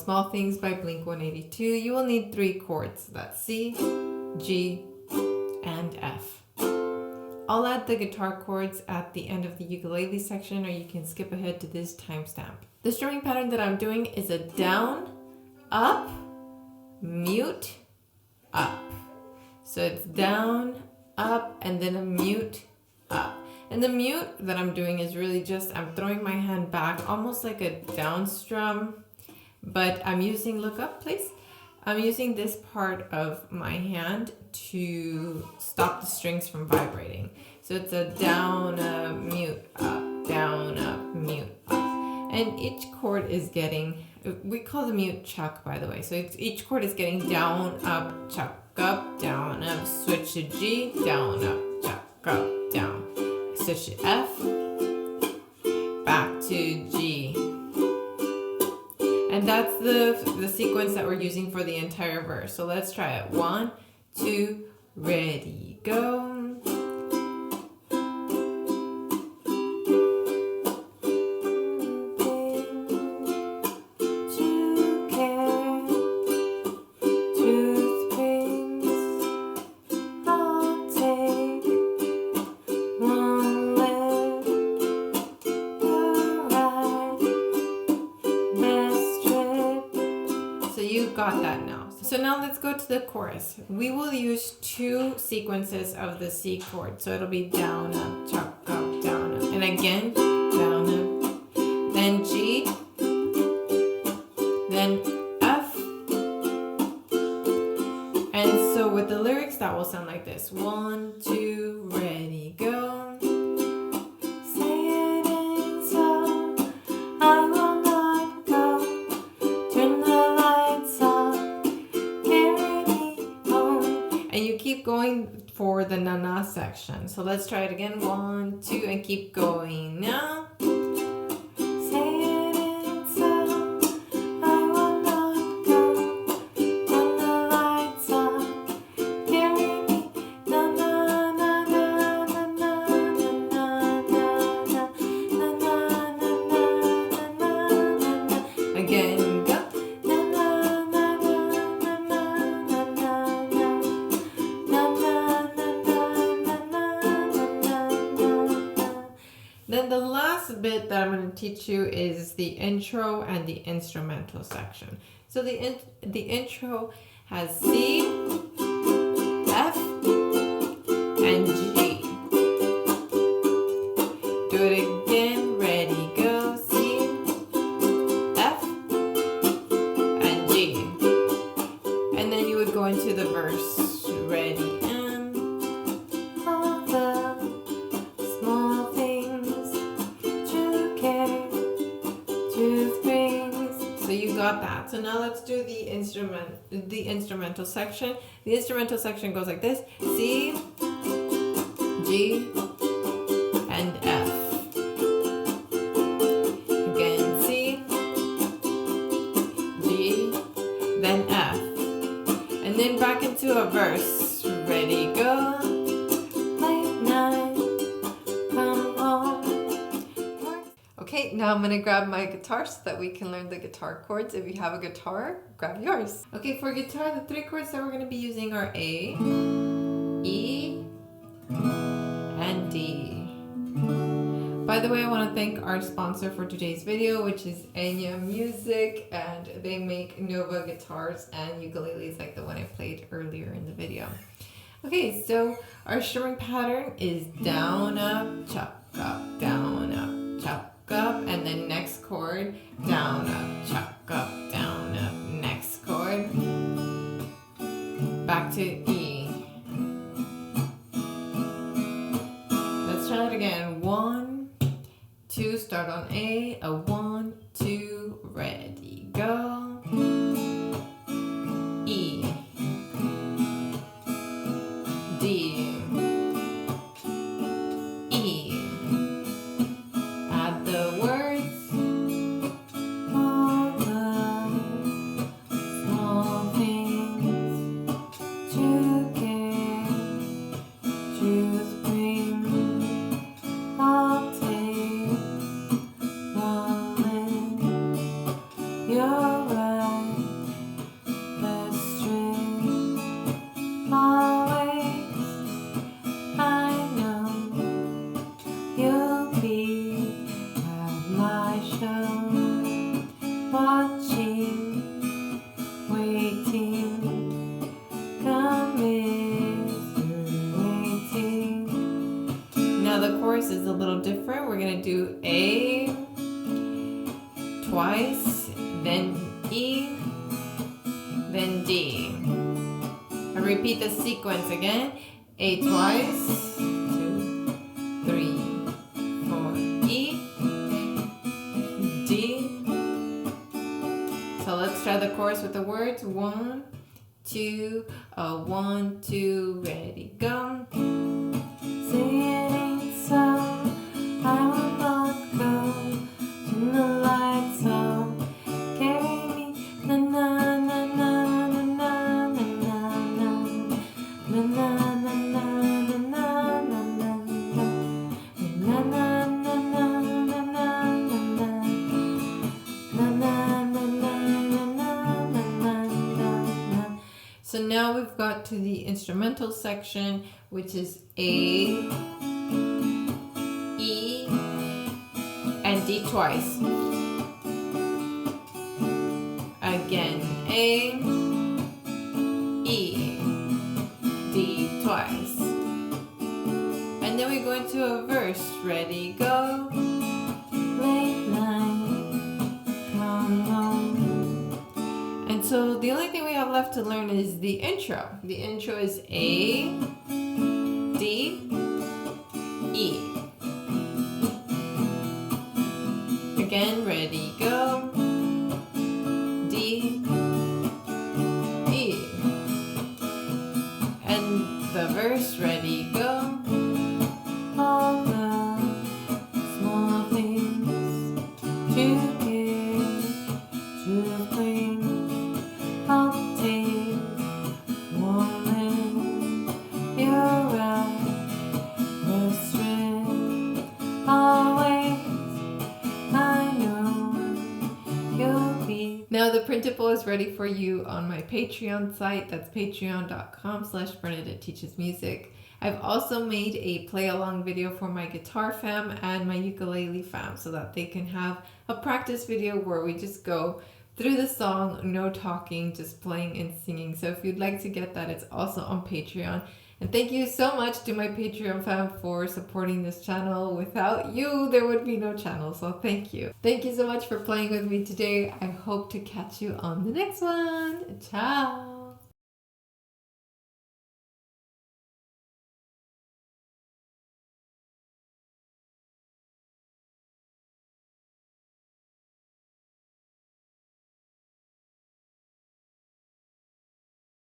Small Things by Blink-182, you will need 3 chords. That's C, G, and F. I'll add the guitar chords at the end of the ukulele section, or you can skip ahead to this timestamp. The strumming pattern that I'm doing is a down, up, mute, up. So it's down, up, and then a mute, up. And the mute that I'm doing is really just, I'm throwing my hand back, almost like a down strum, but I'm using, look up please. I'm using this part of my hand to stop the strings from vibrating. So it's a down, up, mute, up, down, up, mute, up. And each chord is getting, we call the mute chuck, by the way. So each chord is getting down, up, chuck, up, down, up, switch to G, down, up, chuck, up, down. Switch to F, back to G. And that's the sequence that we're using for the entire verse. So let's try it. 1, 2, ready, go. Got that now. So now let's go to the chorus. We will use 2 sequences of the C chord. So it'll be down, up, chuck, up, down, up. And again, down, up. Then G. Then F. And so with the lyrics, that will sound like this. 1, 2, ready, go. Going for the na-na section. So let's try it again. 1, 2, and keep going now. Again, go. Then the last bit that I'm going to teach you is the intro and the instrumental section. So the intro has C, F, and G. Do it again, ready, go. C, F, and G. And then you would go into the verse, ready. Got that. So now let's do the instrumental section. The instrumental section goes like this: C, G, and F. Again, C, G, then F. And then back into a verse. Ready, go. Late night, come on. Okay, now I'm going to grab my guitar so that we can learn the guitar chords. If you have a guitar, grab yours. Okay, for guitar, the 3 chords that we're going to be using are A, E, and D. By the way, I want to thank our sponsor for today's video, which is Enya Music, and they make Nova guitars and ukuleles like the one I played earlier in the video. Okay, so our strumming pattern is down, up, chuck, up, down, up, chuck, up, and then next chord, down, up, chuck, up, down, up, next chord, back to E. Let's try it again. 1, 2, start on A, a 1, 2, ready, go. E, D, one. do A twice, then E, then D. I repeat the sequence again. A twice, 2, 3, 4, E, D. So let's try the chorus with the words. 1, 2, 1, 2, ready, go. Singing song, I will not go to the lights on. Carry me, na na na na na na na na na na na So now we've got to the instrumental section, which is A, E, and D twice. Again, A, E, D twice. And then we go into a verse. Ready, go. Late night, come home. And so the only thing we have left to learn is the intro. The intro is A, D, E. Again, ready, go. D, E. And the verse, ready, go. All the small things to give to the things I'll take woman, you're right, the strength always I know you'll be. Now the printable is ready for you on my Patreon site. That's patreon.com/Bernadette Teaches Music. I've also made a play along video for my guitar fam and my ukulele fam so that they can have a practice video where we just go through the song, no talking, just playing and singing. So if you'd like to get that, it's also on Patreon. And thank you so much to my Patreon fam for supporting this channel. Without you, there would be no channel, so thank you. Thank you so much for playing with me today. I hope to catch you on the next one. Ciao!